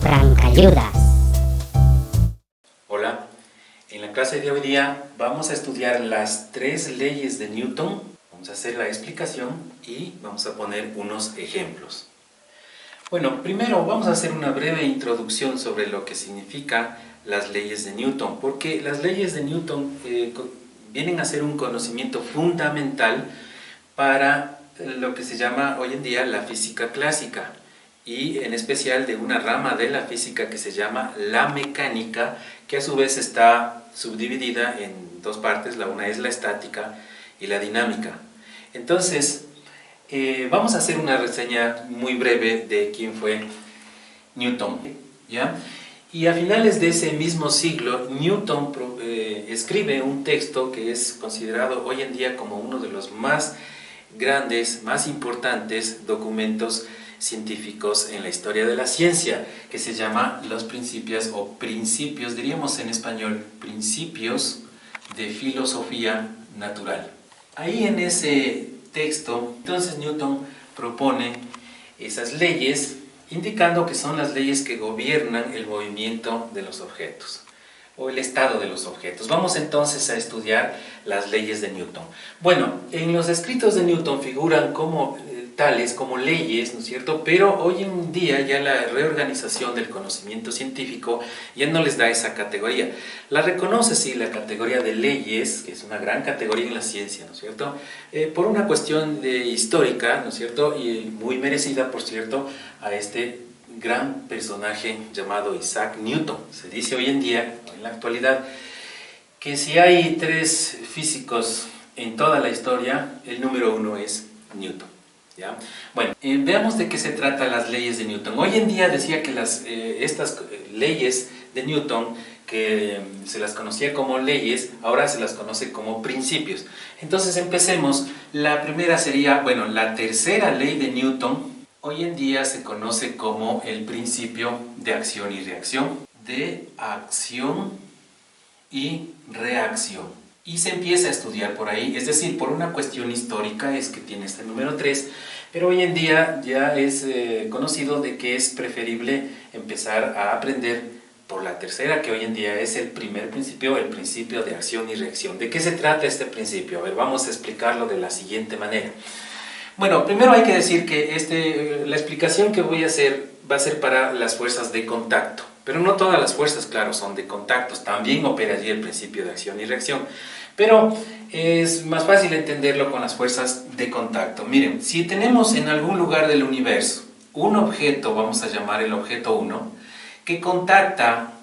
Brancayudas. Hola, en la clase de hoy día vamos a estudiar las 3 leyes de Newton, vamos a hacer la explicación y vamos a poner unos ejemplos. Bueno, primero vamos a hacer una breve introducción sobre lo que significan las leyes de Newton, porque las leyes de Newton vienen a ser un conocimiento fundamental para lo que se llama hoy en día la física clásica, y en especial de una rama de la física que se llama la mecánica, que a su vez está subdividida en 2 partes, la una es la estática y la dinámica. Entonces, vamos a hacer una reseña muy breve de quién fue Newton, ¿ya? Y a finales de ese mismo siglo, Newton escribe un texto que es considerado hoy en día como uno de los más grandes, más importantes documentos científicos en la historia de la ciencia, que se llama Los Principios, o Principios, diríamos en español, Principios de Filosofía Natural. Ahí en ese texto, entonces Newton propone esas leyes, indicando que son las leyes que gobiernan el movimiento de los objetos, o el estado de los objetos. Vamos entonces a estudiar las leyes de Newton. Bueno, en los escritos de Newton figuran como tales, como leyes, ¿no es cierto? Pero hoy en día ya la reorganización del conocimiento científico ya no les da esa categoría. La reconoce, sí, la categoría de leyes, que es una gran categoría en la ciencia, ¿no es cierto? Por una cuestión histórica, ¿no es cierto? Y muy merecida, por cierto, a este gran personaje llamado Isaac Newton. Se dice hoy en día, en la actualidad, que si hay 3 físicos en toda la historia, el número 1 es Newton, ¿ya? Bueno, veamos de qué se tratan las leyes de Newton. Hoy en día decía que estas leyes de Newton, que se las conocía como leyes, ahora se las conoce como principios. Entonces empecemos. La primera sería, bueno, la tercera ley de Newton. Hoy en día se conoce como el principio de acción y reacción, de acción y reacción. Y se empieza a estudiar por ahí, es decir, por una cuestión histórica es que tiene este número 3, pero hoy en día ya es conocido de que es preferible empezar a aprender por la tercera, que hoy en día es el primer principio, el principio de acción y reacción. ¿De qué se trata este principio? A ver, vamos a explicarlo de la siguiente manera. Bueno, primero hay que decir que la explicación que voy a hacer va a ser para las fuerzas de contacto. Pero no todas las fuerzas, claro, son de contactos. También opera allí el principio de acción y reacción. Pero es más fácil entenderlo con las fuerzas de contacto. Miren, si tenemos en algún lugar del universo un objeto, vamos a llamar el objeto 1, que contacta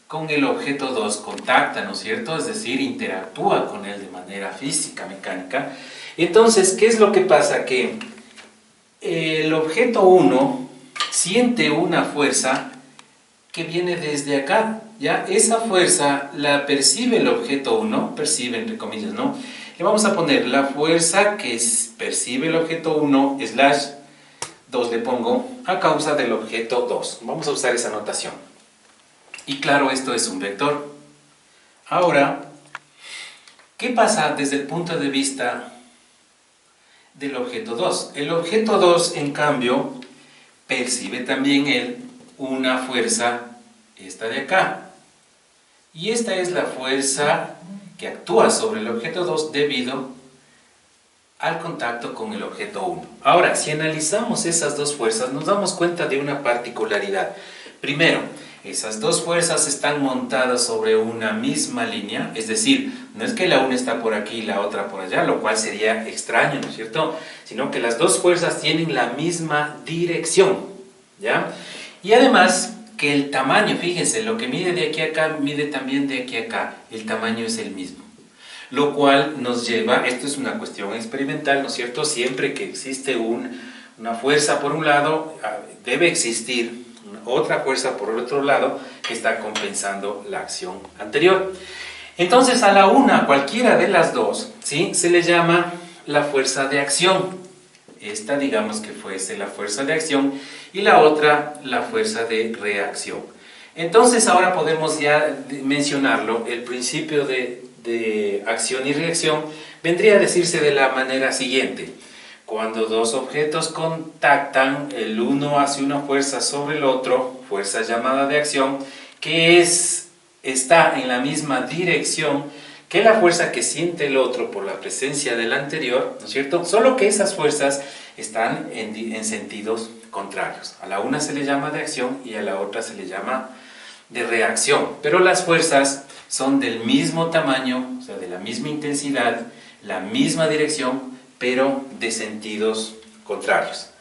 con el objeto 2, contacta, ¿no es cierto? Es decir, interactúa con él de manera física, mecánica. Entonces, ¿qué es lo que pasa? Que el objeto 1 siente una fuerza que viene desde acá, ¿ya? Esa fuerza la percibe el objeto 1, percibe entre comillas, ¿no? Le vamos a poner la fuerza que percibe el objeto 1, slash 2 le pongo, a causa del objeto 2. Vamos a usar esa notación. Y claro, esto es un vector. Ahora, ¿qué pasa desde el punto de vista del objeto 2? El objeto 2, en cambio, percibe también él una fuerza, esta de acá. Y esta es la fuerza que actúa sobre el objeto 2 debido al contacto con el objeto 1. Ahora, si analizamos esas 2 fuerzas, nos damos cuenta de una particularidad. Primero, esas 2 fuerzas están montadas sobre una misma línea, es decir, no es que la una está por aquí y la otra por allá, lo cual sería extraño, ¿no es cierto? Sino que las 2 fuerzas tienen la misma dirección, ¿ya? Y además que el tamaño, fíjense, lo que mide de aquí a acá, mide también de aquí a acá, el tamaño es el mismo. Lo cual nos lleva, esto es una cuestión experimental, ¿no es cierto? Siempre que existe una fuerza por un lado, debe existir otra fuerza por el otro lado que está compensando la acción anterior. Entonces a la una, cualquiera de las 2, ¿sí?, se le llama la fuerza de acción. Esta, digamos que fuese la fuerza de acción y la otra la fuerza de reacción. Entonces ahora podemos ya mencionarlo, el principio de acción y reacción vendría a decirse de la manera siguiente. Cuando dos objetos contactan, el uno hace una fuerza sobre el otro, fuerza llamada de acción, que está en la misma dirección que la fuerza que siente el otro por la presencia del anterior, ¿no es cierto? Solo que esas fuerzas están en sentidos contrarios. A la una se le llama de acción y a la otra se le llama de reacción. Pero las fuerzas son del mismo tamaño, o sea, de la misma intensidad, la misma dirección, pero de sentidos contrarios.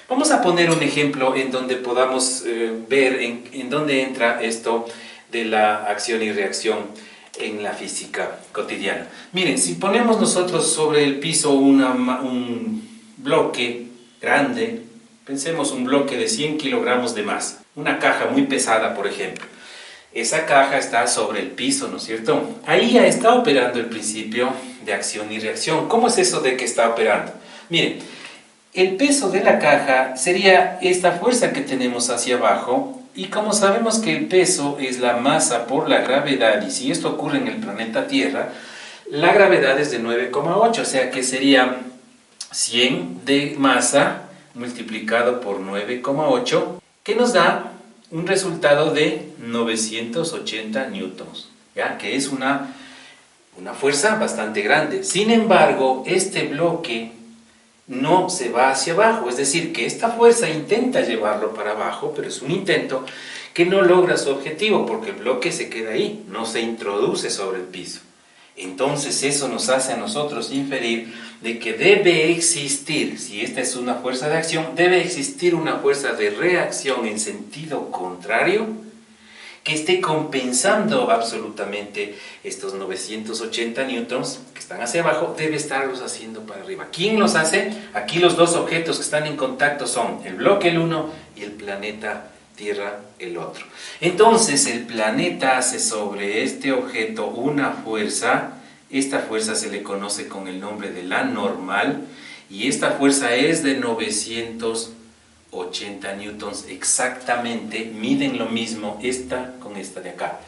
Vamos a poner un ejemplo en donde podamos ver en dónde entra esto de la acción y reacción en la física cotidiana. Miren, si ponemos nosotros sobre el piso un bloque grande, pensemos un bloque de 100 kilogramos de masa, una caja muy pesada, por ejemplo. Esa caja está sobre el piso, ¿no es cierto? Ahí ya está operando el principio de acción y reacción. ¿Cómo es eso de que está operando? Miren, el peso de la caja sería esta fuerza que tenemos hacia abajo, y como sabemos que el peso es la masa por la gravedad, y si esto ocurre en el planeta Tierra, la gravedad es de 9,8, o sea que sería 100 de masa multiplicado por 9,8, que nos da un resultado de 980 newtons, ¿ya? Que es una fuerza bastante grande. Sin embargo, este bloque no se va hacia abajo, es decir, que esta fuerza intenta llevarlo para abajo, pero es un intento que no logra su objetivo, porque el bloque se queda ahí, no se introduce sobre el piso. Entonces eso nos hace a nosotros inferir de que debe existir, si esta es una fuerza de acción, debe existir una fuerza de reacción en sentido contrario que esté compensando absolutamente estos 980 newtons que están hacia abajo, debe estarlos haciendo para arriba. ¿Quién los hace? Aquí los dos objetos que están en contacto son el bloque el uno y el planeta Tierra el otro. Entonces el planeta hace sobre este objeto una fuerza. Esta fuerza se le conoce con el nombre de la normal, y esta fuerza es de 980 newtons exactamente. Miden lo mismo esta con esta de acá.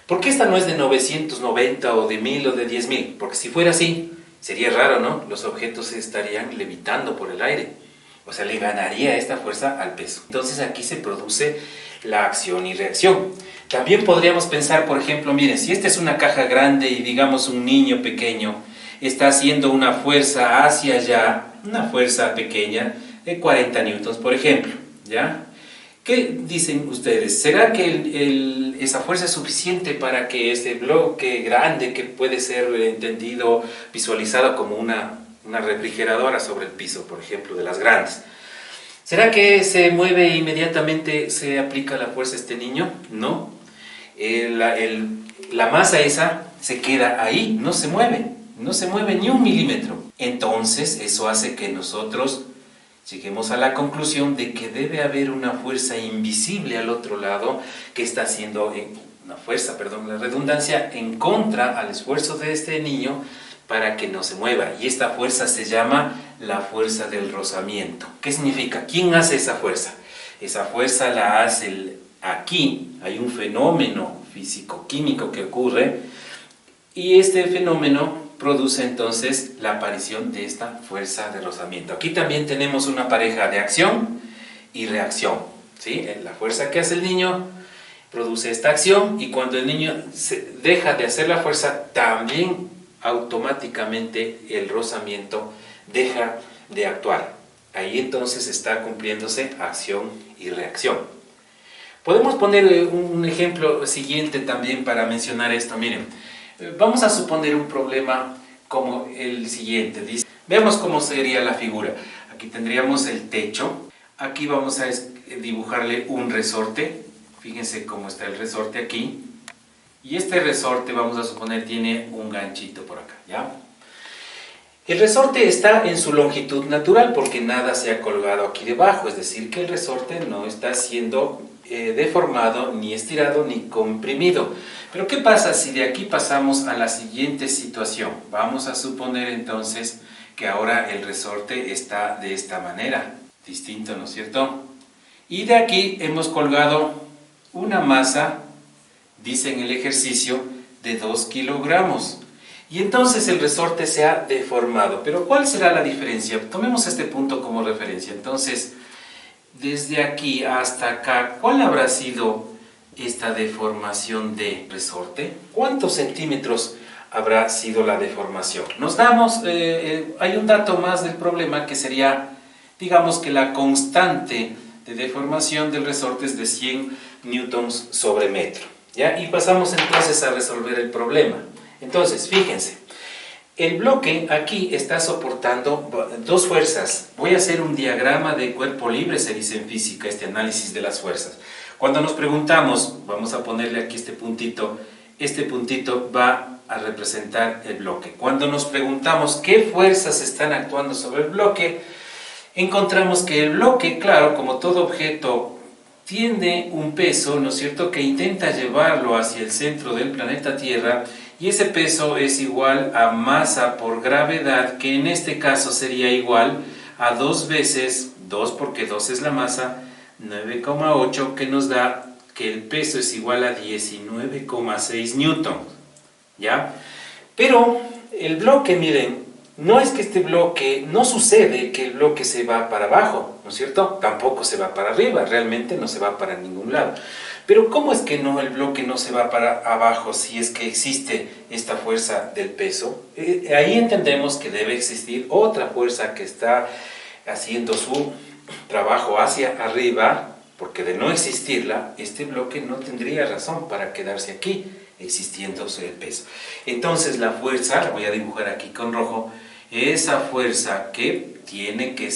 ¿Por qué esta no es de 990 o de 1000 o de 10.000? Porque si fuera así, sería raro, ¿no? Los objetos estarían levitando por el aire. O sea, le ganaría esta fuerza al peso. Entonces aquí se produce la acción y reacción. También podríamos pensar, por ejemplo, miren, si esta es una caja grande y digamos un niño pequeño está haciendo una fuerza hacia allá, una fuerza pequeña de 40 newtons, por ejemplo, ¿ya? ¿Qué dicen ustedes? ¿Será que esa fuerza es suficiente para que ese bloque grande, que puede ser entendido, visualizado como una refrigeradora sobre el piso, por ejemplo, de las grandes, ¿será que se mueve e inmediatamente se aplica la fuerza a este niño? No. La masa esa se queda ahí, no se mueve ni un milímetro. Entonces eso hace que nosotros lleguemos a la conclusión de que debe haber una fuerza invisible al otro lado que está haciendo la redundancia, en contra al esfuerzo de este niño para que no se mueva. Y esta fuerza se llama la fuerza del rozamiento. ¿Qué significa? ¿Quién hace esa fuerza? Esa fuerza la hace aquí. Hay un fenómeno físico-químico que ocurre, y este fenómeno produce entonces la aparición de esta fuerza de rozamiento. Aquí también tenemos una pareja de acción y reacción, ¿sí? La fuerza que hace el niño produce esta acción, y cuando el niño deja de hacer la fuerza, también automáticamente el rozamiento deja de actuar. Ahí entonces está cumpliéndose acción y reacción. Podemos poner un ejemplo siguiente también para mencionar esto. Miren, vamos a suponer un problema como el siguiente. Veamos cómo sería la figura. Aquí tendríamos el techo. Aquí vamos a dibujarle un resorte. Fíjense cómo está el resorte aquí. Y este resorte, vamos a suponer, tiene un ganchito por acá, ¿ya? El resorte está en su longitud natural porque nada se ha colgado aquí debajo. Es decir, que el resorte no está siendo deformado, ni estirado, ni comprimido. Pero ¿qué pasa si de aquí pasamos a la siguiente situación? Vamos a suponer entonces que ahora el resorte está de esta manera, distinto, ¿no es cierto? Y de aquí hemos colgado una masa, dice en el ejercicio, de 2 kilogramos. y entonces el resorte se ha deformado. Pero ¿cuál será la diferencia? Tomemos este punto como referencia. Entonces, desde aquí hasta acá, ¿cuál habrá sido esta deformación de resorte? ¿Cuántos centímetros habrá sido la deformación? Nos damos, hay un dato más del problema que sería, digamos que la constante de deformación del resorte es de 100 newtons sobre metro, ¿ya? Y pasamos entonces a resolver el problema. Entonces, fíjense, el bloque aquí está soportando dos fuerzas. Voy a hacer un diagrama de cuerpo libre, se dice en física, este análisis de las fuerzas. Cuando nos preguntamos, vamos a ponerle aquí este puntito va a representar el bloque. Cuando nos preguntamos qué fuerzas están actuando sobre el bloque, encontramos que el bloque, claro, como todo objeto, tiene un peso, ¿no es cierto?, que intenta llevarlo hacia el centro del planeta Tierra, y ese peso es igual a masa por gravedad, que en este caso sería igual a 2 veces, 2 porque 2 es la masa, 9,8, que nos da que el peso es igual a 19,6 newton, ¿ya? Pero el bloque, miren, no es que este bloque, no sucede que el bloque se va para abajo, ¿no es cierto? Tampoco se va para arriba, realmente no se va para ningún lado. Pero ¿cómo es que no, el bloque no se va para abajo si es que existe esta fuerza del peso? Ahí entendemos que debe existir otra fuerza que está haciendo su trabajo hacia arriba, porque de no existirla, este bloque no tendría razón para quedarse aquí, existiéndose el peso. Entonces la fuerza, la voy a dibujar aquí con rojo, esa fuerza que tiene que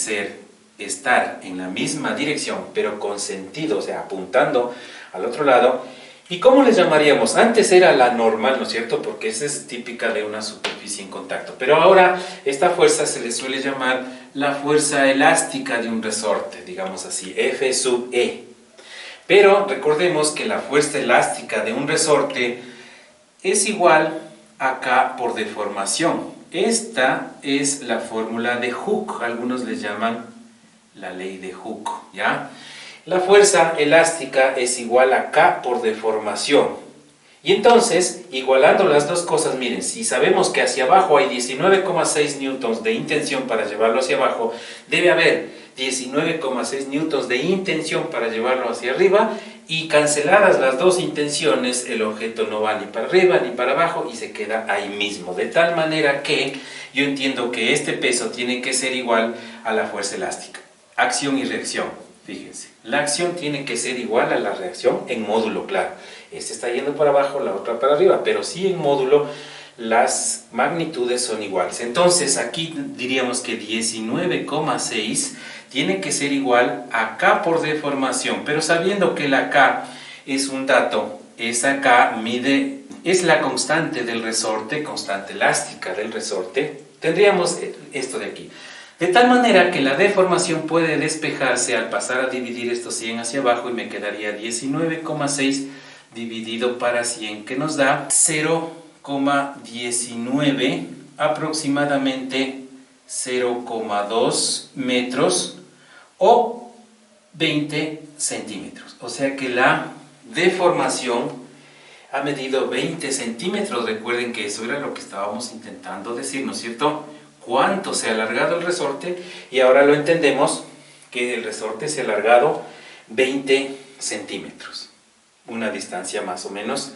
estar en la misma dirección, pero con sentido, o sea, apuntando al otro lado. ¿Y cómo le llamaríamos? Antes era la normal, ¿no es cierto? Porque esa es típica de una superficie en contacto. Pero ahora esta fuerza se le suele llamar la fuerza elástica de un resorte, digamos así, F sub E. Pero recordemos que la fuerza elástica de un resorte es igual a K por deformación. Esta es la fórmula de Hooke, algunos le llaman la ley de Hooke, ¿ya? La fuerza elástica es igual a K por deformación. Y entonces, igualando las dos cosas, miren, si sabemos que hacia abajo hay 19,6 newtons de intención para llevarlo hacia abajo, debe haber 19,6 newtons de intención para llevarlo hacia arriba, y canceladas las dos intenciones, el objeto no va ni para arriba ni para abajo y se queda ahí mismo. De tal manera que yo entiendo que este peso tiene que ser igual a la fuerza elástica. Acción y reacción, fíjense. La acción tiene que ser igual a la reacción en módulo, claro. Este está yendo para abajo, la otra para arriba, pero sí en módulo las magnitudes son iguales. Entonces aquí diríamos que 19,6 tiene que ser igual a K por deformación, pero sabiendo que la K es un dato, esa K es la constante del resorte, constante elástica del resorte, tendríamos esto de aquí. De tal manera que la deformación puede despejarse al pasar a dividir estos 100 hacia abajo y me quedaría 19,6 dividido para 100, que nos da 0,19, aproximadamente 0,2 metros o 20 centímetros. O sea que la deformación ha medido 20 centímetros. Recuerden que eso era lo que estábamos intentando decir, ¿no es cierto? Cuánto se ha alargado el resorte, y ahora lo entendemos que el resorte se ha alargado 20 centímetros, una distancia más o menos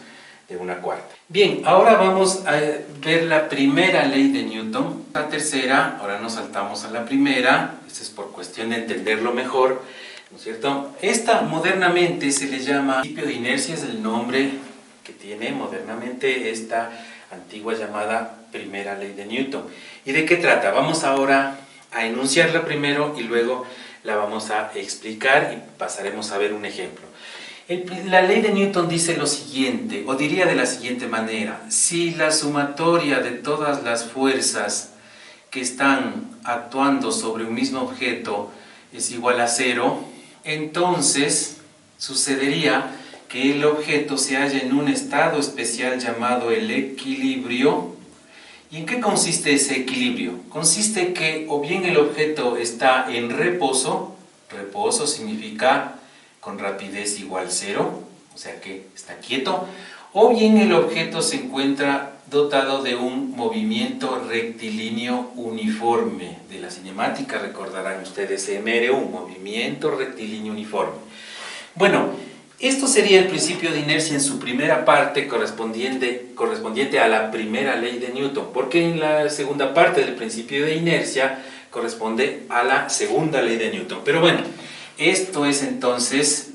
de 1/4. Bien, ahora vamos a ver la primera ley de Newton, la tercera, ahora nos saltamos a la primera, esto es por cuestión de entenderlo mejor, ¿no es cierto? Esta modernamente se le llama principio de inercia, es el nombre que tiene modernamente esta antigua llamada primera ley de Newton. ¿Y de qué trata? Vamos ahora a enunciarla primero y luego la vamos a explicar y pasaremos a ver un ejemplo. La ley de Newton dice lo siguiente, o diría de la siguiente manera: si la sumatoria de todas las fuerzas que están actuando sobre un mismo objeto es igual a 0, entonces sucedería que el objeto se halla en un estado especial llamado el equilibrio. ¿Y en qué consiste ese equilibrio? Consiste que o bien el objeto está en reposo, reposo significa con rapidez igual 0, o sea que está quieto, o bien el objeto se encuentra dotado de un movimiento rectilíneo uniforme. De la cinemática recordarán ustedes MRU, movimiento rectilíneo uniforme. Bueno, esto sería el principio de inercia en su primera parte correspondiente a la primera ley de Newton, porque en la segunda parte del principio de inercia corresponde a la segunda ley de Newton. Pero bueno, esto es entonces,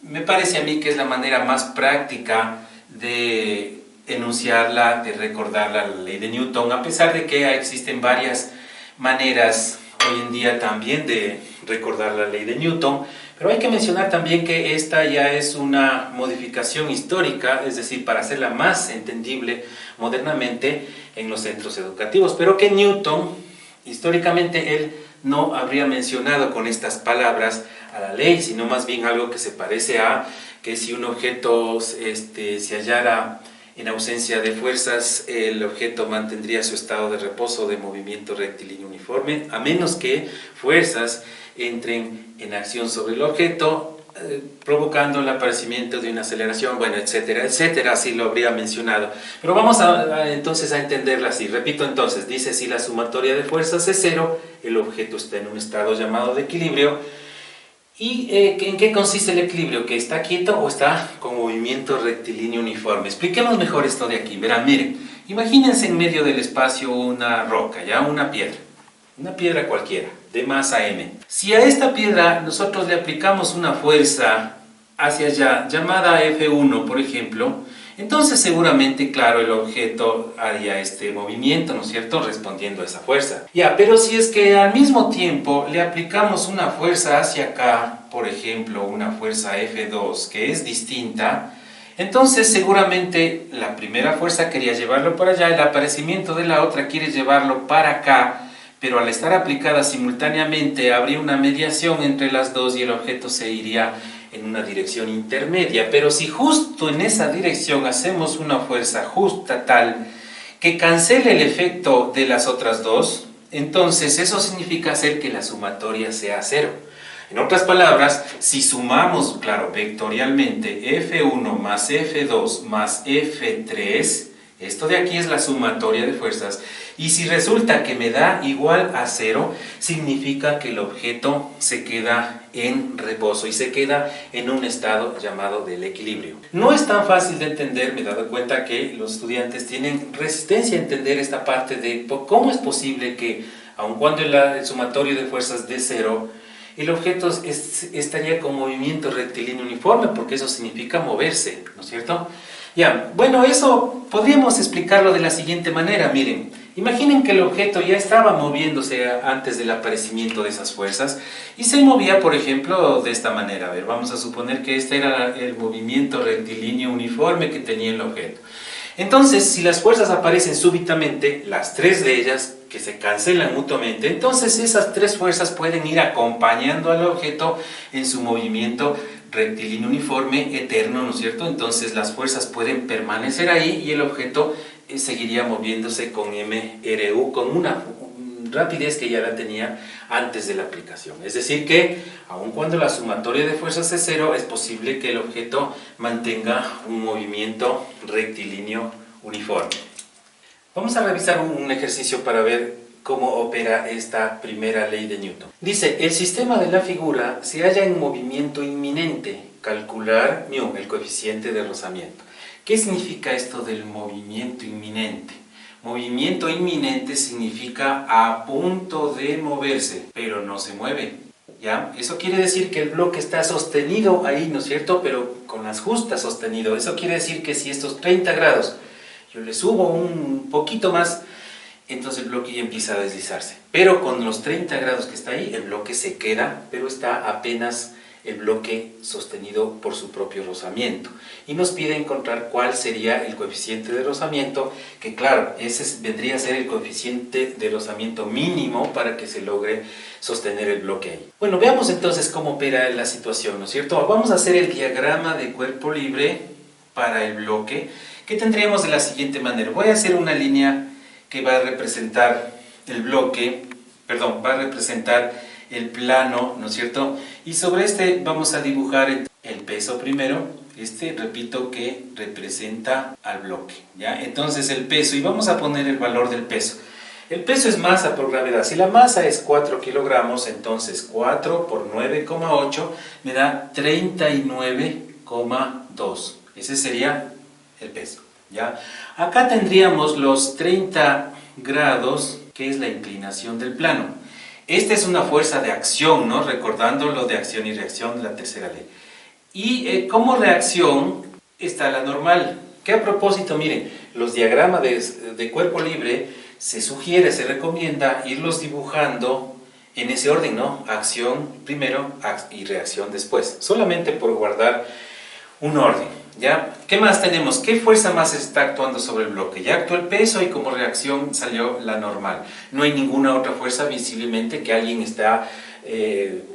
me parece a mí que es la manera más práctica de enunciarla, de recordar la ley de Newton, a pesar de que existen varias maneras hoy en día también de recordar la ley de Newton, pero hay que mencionar también que esta ya es una modificación histórica, es decir, para hacerla más entendible modernamente en los centros educativos, pero que Newton, históricamente, él no habría mencionado con estas palabras a la ley, sino más bien algo que se parece a que si un objeto se hallara en ausencia de fuerzas, el objeto mantendría su estado de reposo de movimiento rectilíneo uniforme, a menos que fuerzas entren en acción sobre el objeto, provocando el aparecimiento de una aceleración, bueno, etcétera, etcétera, así lo habría mencionado. Pero vamos entonces a entenderla así. Repito entonces, dice: si la sumatoria de fuerzas es cero, el objeto está en un estado llamado de equilibrio. ¿Y en qué consiste el equilibrio? ¿Que está quieto o está con movimiento rectilíneo uniforme? Expliquemos mejor esto de aquí. Verán, miren, imagínense en medio del espacio una roca, ya una piedra cualquiera, de masa m. Si a esta piedra nosotros le aplicamos una fuerza hacia allá, llamada F1, por ejemplo, entonces seguramente, claro, el objeto haría este movimiento, ¿no es cierto?, respondiendo a esa fuerza. Ya, pero si es que al mismo tiempo le aplicamos una fuerza hacia acá, por ejemplo, una fuerza F2, que es distinta, entonces seguramente la primera fuerza quería llevarlo para allá, el aparecimiento de la otra quiere llevarlo para acá, pero al estar aplicada simultáneamente habría una mediación entre las dos y el objeto se iría en una dirección intermedia. Pero si justo en esa dirección hacemos una fuerza justa tal que cancele el efecto de las otras dos, entonces eso significa hacer que la sumatoria sea cero. En otras palabras, si sumamos, claro, vectorialmente F1 más F2 más F3, esto de aquí es la sumatoria de fuerzas, y si resulta que me da igual a cero, significa que el objeto se queda en reposo y se queda en un estado llamado del equilibrio. No es tan fácil de entender, me he dado cuenta que los estudiantes tienen resistencia a entender esta parte de cómo es posible que, aun cuando el sumatorio de fuerzas dé cero, el objeto estaría con movimiento rectilíneo uniforme, porque eso significa moverse, ¿no es cierto? Ya, bueno, eso podríamos explicarlo de la siguiente manera. Miren, imaginen que el objeto ya estaba moviéndose antes del aparecimiento de esas fuerzas y se movía, por ejemplo, de esta manera. A ver, vamos a suponer que este era el movimiento rectilíneo uniforme que tenía el objeto. Entonces, si las fuerzas aparecen súbitamente, las tres de ellas, que se cancelan mutuamente, entonces esas tres fuerzas pueden ir acompañando al objeto en su movimiento rectilíneo uniforme eterno, ¿no es cierto? Entonces las fuerzas pueden permanecer ahí y el objeto seguiría moviéndose con MRU, con una rapidez que ya la tenía antes de la aplicación. Es decir que, aun cuando la sumatoria de fuerzas es cero, es posible que el objeto mantenga un movimiento rectilíneo uniforme. Vamos a revisar un ejercicio para ver cómo opera esta primera ley de Newton. Dice: el sistema de la figura se halla en movimiento inminente. Calcular μ, el coeficiente de rozamiento. ¿Qué significa esto del movimiento inminente? Movimiento inminente significa a punto de moverse, pero no se mueve. ¿Ya? Eso quiere decir que el bloque está sostenido ahí, ¿no es cierto? Pero con las justas sostenido. Eso quiere decir que si estos 30 grados yo le subo un poquito más, entonces el bloque ya empieza a deslizarse. Pero con los 30 grados que está ahí, el bloque se queda, pero está apenas el bloque sostenido por su propio rozamiento. Y nos pide encontrar cuál sería el coeficiente de rozamiento, que claro, ese vendría a ser el coeficiente de rozamiento mínimo para que se logre sostener el bloque ahí. Bueno, veamos entonces cómo opera la situación, ¿no es cierto? Vamos a hacer el diagrama de cuerpo libre para el bloque, que tendríamos de la siguiente manera. Voy a hacer una línea que va a representar el bloque, perdón, va a representar el plano, ¿no es cierto? Y sobre este vamos a dibujar el peso primero, repito que representa al bloque, ¿ya? Entonces el peso, y vamos a poner el valor del peso. El peso es masa por gravedad. Si la masa es 4 kilogramos, entonces 4 por 9,8 me da 39,2. Ese sería el peso, ¿ya? Acá tendríamos los 30 grados, que es la inclinación del plano. Esta es una fuerza de acción, ¿no? Recordando lo de acción y reacción de la tercera ley. Y como reacción está la normal. Que a propósito, miren, los diagramas de cuerpo libre se sugiere, se recomienda irlos dibujando en ese orden, ¿no? Acción primero y reacción después. Solamente por guardar un orden, ¿ya? ¿Qué más tenemos? ¿Qué fuerza más está actuando sobre el bloque? Ya actuó el peso y como reacción salió la normal. No hay ninguna otra fuerza visiblemente que alguien está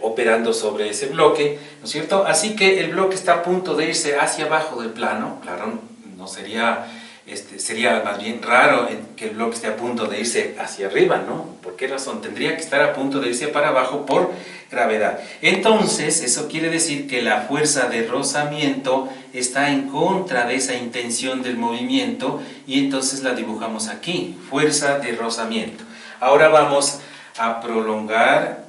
operando sobre ese bloque, ¿no es cierto? Así que el bloque está a punto de irse hacia abajo del plano. Claro, no sería, sería más bien raro que el bloque esté a punto de irse hacia arriba, ¿no? ¿Por qué razón? Tendría que estar a punto de irse para abajo por gravedad. Entonces, eso quiere decir que la fuerza de rozamiento está en contra de esa intención del movimiento y entonces la dibujamos aquí, fuerza de rozamiento. Ahora vamos a prolongar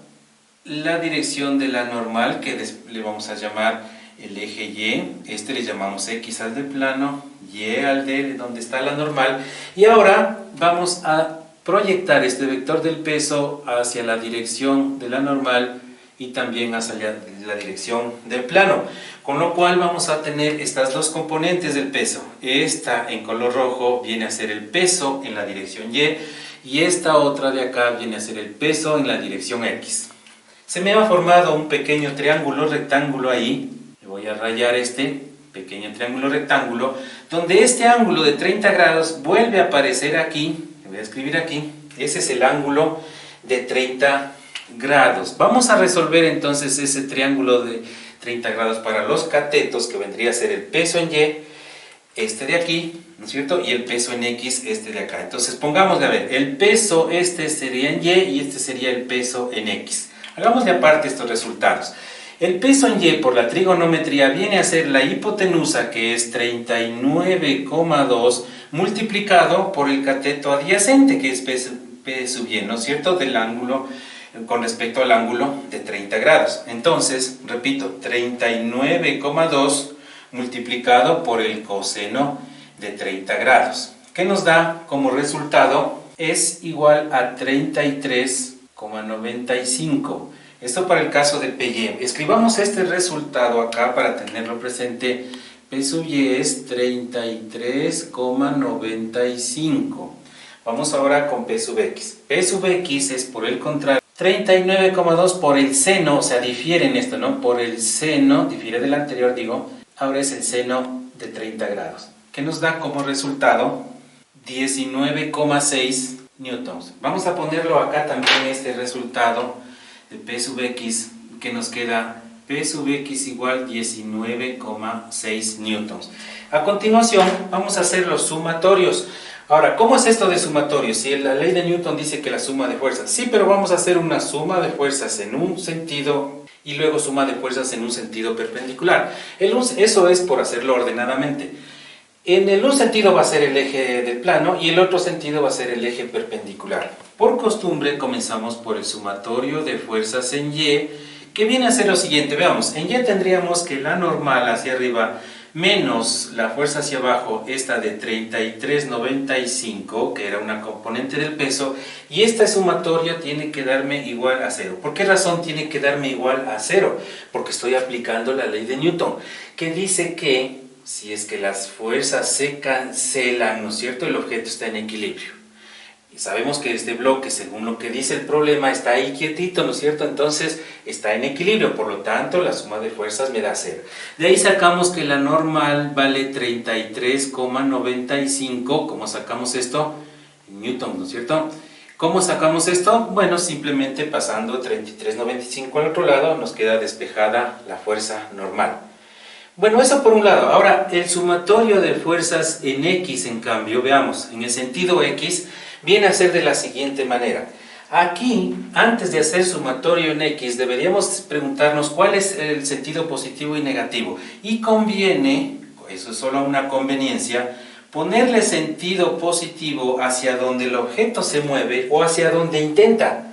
la dirección de la normal, que le vamos a llamar el eje Y, le llamamos X al del plano, Y al de donde está la normal, y ahora vamos a proyectar este vector del peso hacia la dirección de la normal y también hacia la dirección del plano, con lo cual vamos a tener estas dos componentes del peso. Esta en color rojo viene a ser el peso en la dirección Y, y esta otra de acá viene a ser el peso en la dirección X. Se me ha formado un pequeño triángulo rectángulo ahí, le voy a rayar este pequeño triángulo rectángulo, donde este ángulo de 30 grados vuelve a aparecer aquí, le voy a escribir aquí, ese es el ángulo de 30 grados. Vamos a resolver entonces ese triángulo de 30 grados para los catetos, que vendría a ser el peso en Y, este de aquí, ¿no es cierto? Y el peso en X, este de acá. Entonces pongámosle, a ver, el peso este sería en Y y este sería el peso en X. Hagámosle aparte estos resultados. El peso en Y por la trigonometría viene a ser la hipotenusa, que es 39,2 multiplicado por el cateto adyacente, que es P sub Y, ¿no es cierto? Del ángulo con respecto al ángulo de 30 grados. Entonces, repito, 39,2 multiplicado por el coseno de 30 grados. ¿Qué nos da como resultado? Es igual a 33,95. Esto para el caso de PY. Escribamos este resultado acá para tenerlo presente. P sub Y es 33,95. Vamos ahora con P sub X. P sub X es por el contrario 39,2 por el seno, o sea, difiere en esto, ¿no? Por el seno, difiere del anterior, digo, ahora es el seno de 30 grados. ¿Qué nos da como resultado? 19,6 newtons. Vamos a ponerlo acá también, este resultado de P sub X, que nos queda P sub X igual 19,6 newtons. A continuación, vamos a hacer los sumatorios. Ahora, ¿cómo es esto de sumatorios? Si la ley de Newton dice que la suma de fuerzas, sí, pero vamos a hacer una suma de fuerzas en un sentido y luego suma de fuerzas en un sentido perpendicular. Eso es por hacerlo ordenadamente. En el un sentido va a ser el eje del plano y el otro sentido va a ser el eje perpendicular. Por costumbre comenzamos por el sumatorio de fuerzas en Y, que viene a ser lo siguiente. Veamos, en Y tendríamos que la normal hacia arriba menos la fuerza hacia abajo, esta de 33,95, que era una componente del peso, y esta sumatoria tiene que darme igual a 0. ¿Por qué razón tiene que darme igual a 0? Porque estoy aplicando la ley de Newton, que dice que si es que las fuerzas se cancelan, ¿no es cierto?, el objeto está en equilibrio. Y sabemos que este bloque, según lo que dice el problema, está ahí quietito, ¿no es cierto? Entonces está en equilibrio, por lo tanto la suma de fuerzas me da 0. De ahí sacamos que la normal vale 33,95. ¿Cómo sacamos esto? En Newton, ¿no es cierto? ¿Cómo sacamos esto? Bueno, simplemente pasando 33,95 al otro lado nos queda despejada la fuerza normal. Bueno, eso por un lado. Ahora, el sumatorio de fuerzas en X, en cambio, veamos, en el sentido X, viene a ser de la siguiente manera. Aquí, antes de hacer sumatorio en X, deberíamos preguntarnos cuál es el sentido positivo y negativo. Y conviene, eso es solo una conveniencia, ponerle sentido positivo hacia donde el objeto se mueve o hacia donde intenta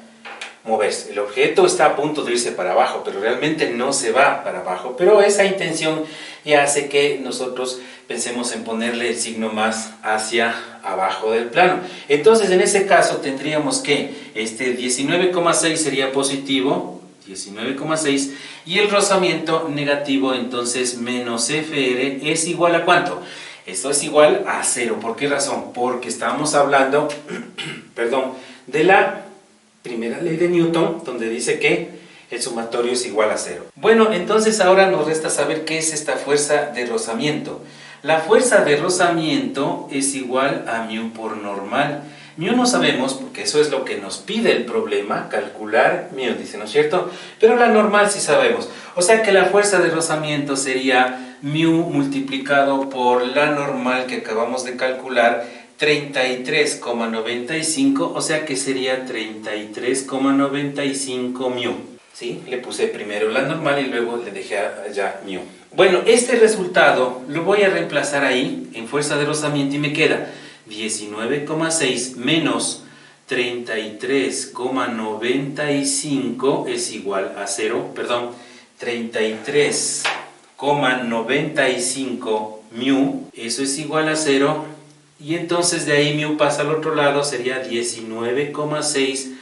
moverse. El objeto está a punto de irse para abajo, pero realmente no se va para abajo. Pero esa intención ya hace que nosotros pensemos en ponerle el signo más hacia abajo del plano. Entonces, en ese caso tendríamos que este 19,6 sería positivo, 19,6, y el rozamiento negativo, entonces menos FR es igual a ¿cuánto? Esto es igual a 0. ¿Por qué razón? Porque estamos hablando, perdón, de la primera ley de Newton, donde dice que el sumatorio es igual a 0. Bueno, entonces ahora nos resta saber qué es esta fuerza de rozamiento. La fuerza de rozamiento es igual a μ por normal. μ no sabemos, porque eso es lo que nos pide el problema, calcular μ, dice, ¿no es cierto? Pero la normal sí sabemos. O sea que la fuerza de rozamiento sería μ multiplicado por la normal que acabamos de calcular, 33,95, o sea que sería 33,95 μ. ¿Sí? Le puse primero la normal y luego le dejé allá μ. Bueno, este resultado lo voy a reemplazar ahí en fuerza de rozamiento y me queda 19,6 menos 33,95 es igual a 0, perdón, 33,95 μ, eso es igual a 0, y entonces de ahí μ pasa al otro lado, sería 19,6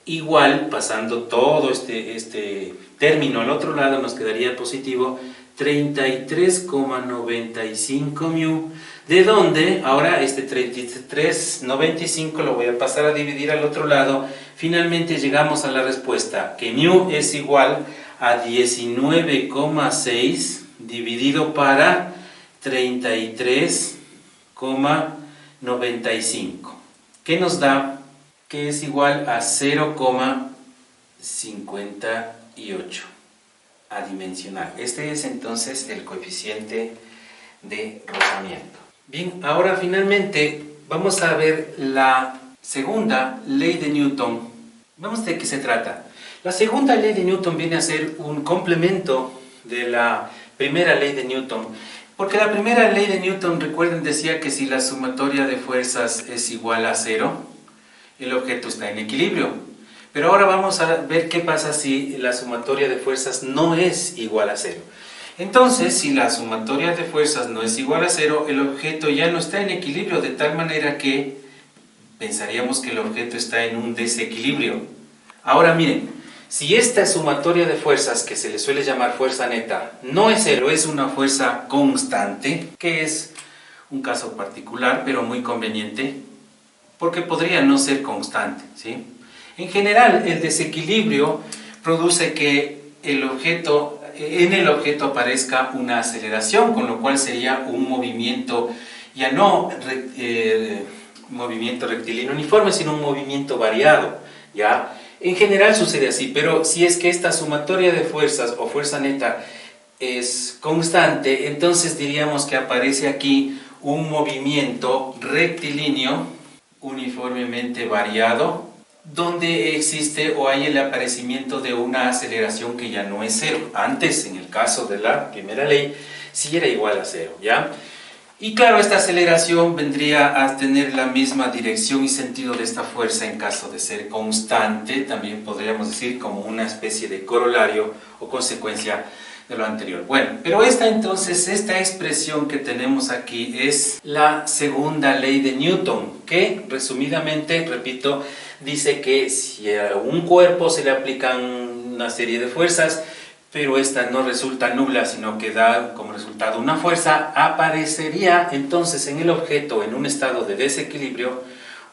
igual, pasando todo este término al otro lado, nos quedaría positivo 33,95 μ, de donde ahora este 33,95 lo voy a pasar a dividir al otro lado. Finalmente llegamos a la respuesta que μ es igual a 19,6 dividido para 33,95, que nos da que es igual a 0,58 adimensional. Este es entonces el coeficiente de rozamiento. Bien, ahora finalmente vamos a ver la segunda ley de Newton. Vamos a ver de qué se trata. La segunda ley de Newton viene a ser un complemento de la primera ley de Newton. Porque la primera ley de Newton, recuerden, decía que si la sumatoria de fuerzas es igual a 0, el objeto está en equilibrio. Pero ahora vamos a ver qué pasa si la sumatoria de fuerzas no es igual a 0. Entonces, si la sumatoria de fuerzas no es igual a 0, el objeto ya no está en equilibrio, de tal manera que pensaríamos que el objeto está en un desequilibrio. Ahora miren, si esta sumatoria de fuerzas, que se le suele llamar fuerza neta, no es 0, es una fuerza constante, que es un caso particular, pero muy conveniente, porque podría no ser constante, ¿sí? En general, el desequilibrio produce que en el objeto aparezca una aceleración, con lo cual sería un movimiento, ya no movimiento rectilíneo uniforme, sino un movimiento variado, ¿ya? En general sucede así, pero si es que esta sumatoria de fuerzas o fuerza neta es constante, entonces diríamos que aparece aquí un movimiento rectilíneo uniformemente variado, donde existe o hay el aparecimiento de una aceleración que ya no es 0. Antes, en el caso de la primera ley, sí era igual a 0, ¿ya? Y claro, esta aceleración vendría a tener la misma dirección y sentido de esta fuerza en caso de ser constante, también podríamos decir como una especie de corolario o consecuencia de lo anterior. Bueno, pero esta expresión que tenemos aquí es la segunda ley de Newton, que resumidamente, repito, dice que si a un cuerpo se le aplican una serie de fuerzas, pero esta no resulta nula, sino que da como resultado una fuerza, aparecería entonces en el objeto, en un estado de desequilibrio,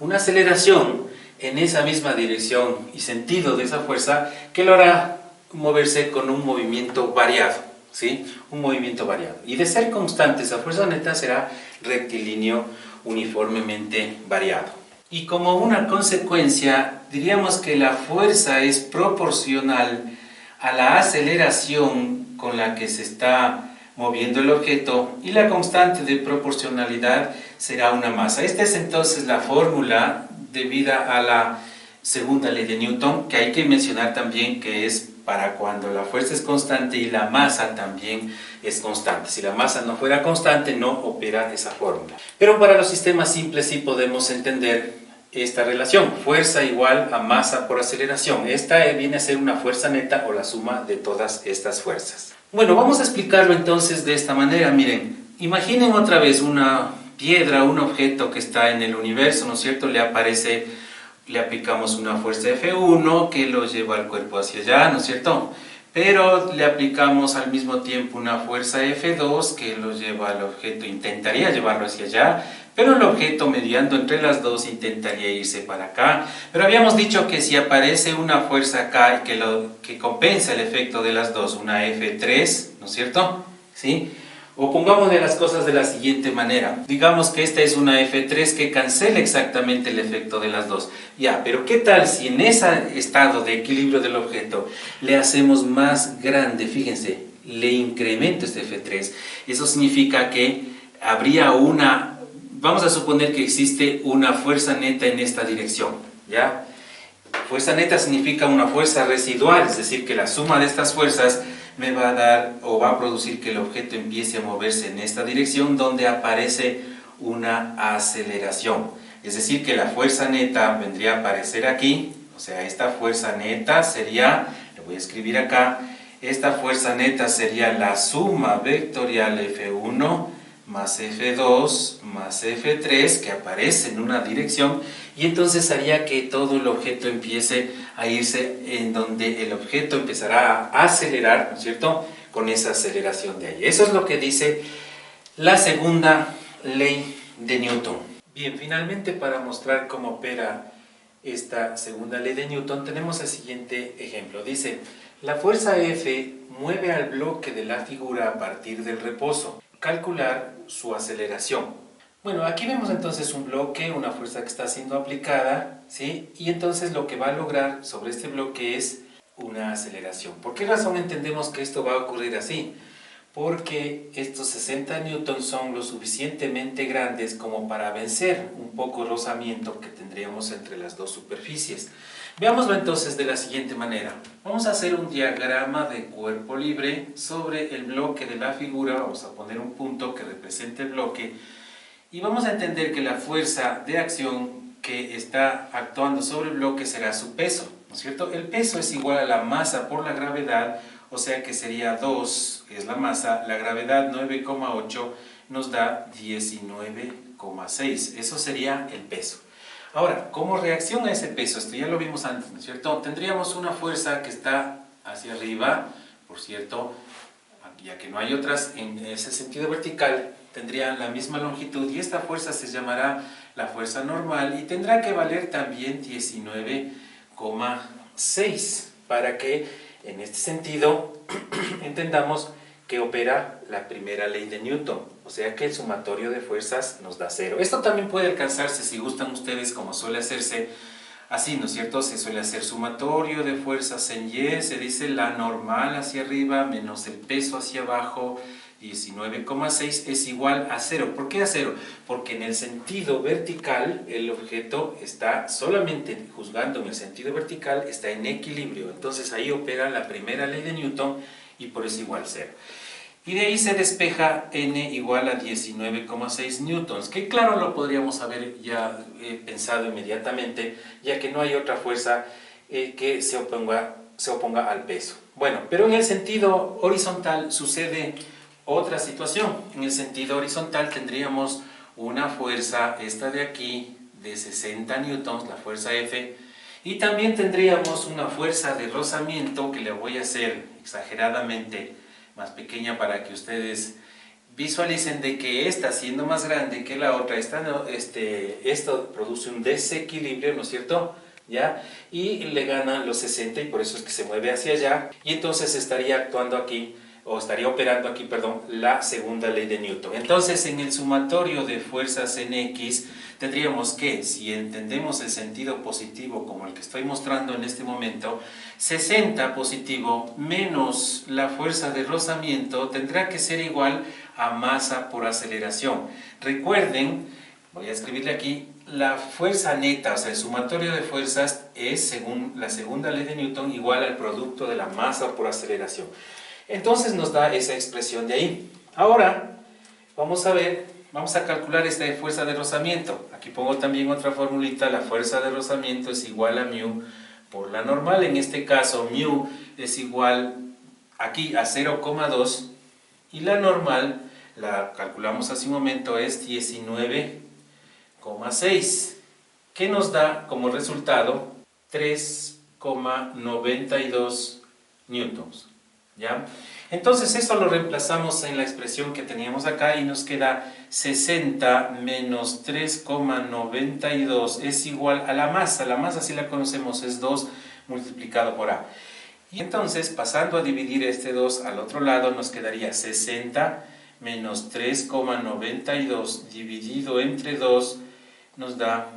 una aceleración en esa misma dirección y sentido de esa fuerza que lo hará moverse con un movimiento variado, ¿sí? Un movimiento variado. Y de ser constante, esa fuerza neta será rectilíneo uniformemente variado. Y como una consecuencia, diríamos que la fuerza es proporcional a la aceleración con la que se está moviendo el objeto, y la constante de proporcionalidad será una masa. Esta es entonces la fórmula debida a la segunda ley de Newton, que hay que mencionar también que es para cuando la fuerza es constante y la masa también es constante. Si la masa no fuera constante, no opera esa fórmula. Pero para los sistemas simples sí podemos entender esta relación, fuerza igual a masa por aceleración. Esta viene a ser una fuerza neta o la suma de todas estas fuerzas. Bueno, vamos a explicarlo entonces de esta manera. Miren, imaginen otra vez una piedra, un objeto que está en el universo, ¿no es cierto? Le aplicamos una fuerza F1 que lo lleva al cuerpo hacia allá, ¿no es cierto? Pero le aplicamos al mismo tiempo una fuerza F2 que lo lleva al objeto, intentaría llevarlo hacia allá, pero el objeto mediando entre las dos intentaría irse para acá. Pero habíamos dicho que si aparece una fuerza acá que compensa el efecto de las dos, una F3, ¿no es cierto? ¿Sí? O pongámosle las cosas de la siguiente manera. Digamos que esta es una F3 que cancela exactamente el efecto de las dos. Ya, pero ¿qué tal si en ese estado de equilibrio del objeto le hacemos más grande? Fíjense, le incremento este F3. Eso significa que habría vamos a suponer que existe una fuerza neta en esta dirección, ¿ya? Fuerza neta significa una fuerza residual, es decir, que la suma de estas fuerzas me va a dar o va a producir que el objeto empiece a moverse en esta dirección donde aparece una aceleración. Es decir, que la fuerza neta vendría a aparecer aquí, o sea, esta fuerza neta sería, le voy a escribir acá, esta fuerza neta sería la suma vectorial F1 más F2 más F3 que aparece en una dirección y entonces haría que todo el objeto empiece a irse en donde el objeto empezará a acelerar, ¿no es cierto?, con esa aceleración de ahí. Eso es lo que dice la segunda ley de Newton. Bien, finalmente para mostrar cómo opera esta segunda ley de Newton tenemos el siguiente ejemplo. Dice, la fuerza F mueve al bloque de la figura a partir del reposo. Calcular su aceleración. Bueno, aquí vemos entonces un bloque, una fuerza que está siendo aplicada, ¿sí? Y entonces lo que va a lograr sobre este bloque es una aceleración. ¿Por qué razón entendemos que esto va a ocurrir así? Porque estos 60 newtons son lo suficientemente grandes como para vencer un poco el rozamiento que tendríamos entre las dos superficies. Veámoslo entonces de la siguiente manera. Vamos a hacer un diagrama de cuerpo libre sobre el bloque de la figura. Vamos a poner un punto que represente el bloque y vamos a entender que la fuerza de acción que está actuando sobre el bloque será su peso, ¿no es cierto? El peso es igual a la masa por la gravedad, o sea que sería 2, que es la masa, la gravedad 9,8 nos da 19,6. Eso sería el peso. Ahora, como reacción a ese peso, esto ya lo vimos antes, ¿no es cierto? Tendríamos una fuerza que está hacia arriba, por cierto, ya que no hay otras en ese sentido vertical, tendrían la misma longitud y esta fuerza se llamará la fuerza normal y tendrá que valer también 19,6 para que en este sentido entendamos que opera la primera ley de Newton, o sea que el sumatorio de fuerzas nos da 0. Esto también puede alcanzarse, si gustan ustedes, como suele hacerse así, ¿no es cierto? Se suele hacer sumatorio de fuerzas en Y, se dice la normal hacia arriba menos el peso hacia abajo, 19,6 es igual a 0. ¿Por qué a 0? Porque en el sentido vertical el objeto está solamente, juzgando en el sentido vertical, está en equilibrio. Entonces ahí opera la primera ley de Newton y por eso igual 0. Y de ahí se despeja n igual a 19,6 newtons, que claro lo podríamos haber ya pensado inmediatamente, ya que no hay otra fuerza que se oponga al peso. Bueno, pero en el sentido horizontal sucede otra situación. En el sentido horizontal tendríamos una fuerza, esta de aquí, de 60 newtons, la fuerza F, y también tendríamos una fuerza de rozamiento que le voy a hacer exageradamente más pequeña para que ustedes visualicen de que esta siendo más grande que la otra, esto produce un desequilibrio, ¿no es cierto? ¿Ya? Y le gana los 60 y por eso es que se mueve hacia allá y entonces estaría actuando aquí, o estaría operando aquí, perdón, la segunda ley de Newton. Entonces en el sumatorio de fuerzas en X tendríamos que, si entendemos el sentido positivo como el que estoy mostrando en este momento, 60 positivo menos la fuerza de rozamiento tendrá que ser igual a masa por aceleración. Recuerden, voy a escribirle aquí, la fuerza neta, o sea, el sumatorio de fuerzas es, según la segunda ley de Newton, igual al producto de la masa por aceleración. Entonces nos da esa expresión de ahí. Ahora, vamos a calcular esta fuerza de rozamiento. Aquí pongo también otra formulita, la fuerza de rozamiento es igual a mu por la normal. En este caso, mu es igual aquí a 0,2 y la normal, la calculamos hace un momento, es 19,6, que nos da como resultado 3,92 newtons. ¿Ya? Entonces eso lo reemplazamos en la expresión que teníamos acá y nos queda 60 menos 3,92 es igual a la masa. La masa, si la conocemos, es 2 multiplicado por A. Y entonces, pasando a dividir este 2 al otro lado, nos quedaría 60 menos 3,92 dividido entre 2 nos da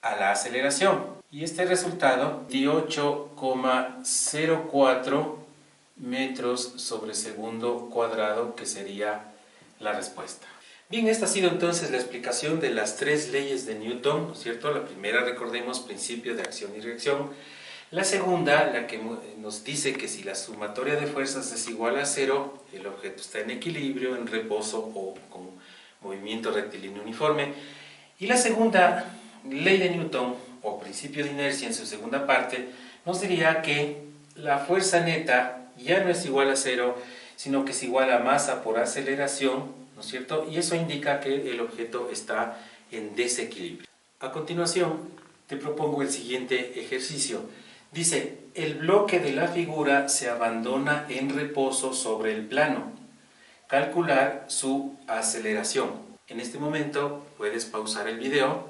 a la aceleración. Y este resultado, 18,04 metros sobre segundo cuadrado, que sería la respuesta. Bien, esta ha sido entonces la explicación de las tres leyes de Newton, ¿no es cierto? La primera, recordemos, principio de acción y reacción. La segunda, la que nos dice que si la sumatoria de fuerzas es igual a 0, el objeto está en equilibrio, en reposo o con movimiento rectilíneo uniforme. Y la segunda ley de Newton, o principio de inercia en su segunda parte, nos diría que la fuerza neta ya no es igual a 0, sino que es igual a masa por aceleración, ¿no es cierto? Y eso indica que el objeto está en desequilibrio. A continuación, te propongo el siguiente ejercicio. Dice, el bloque de la figura se abandona en reposo sobre el plano. Calcular su aceleración. En este momento puedes pausar el video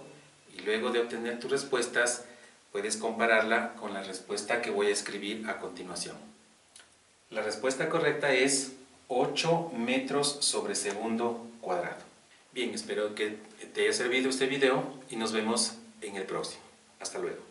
y luego de obtener tus respuestas puedes compararla con la respuesta que voy a escribir a continuación. La respuesta correcta es 8 metros sobre segundo cuadrado. Bien, espero que te haya servido este video y nos vemos en el próximo. Hasta luego.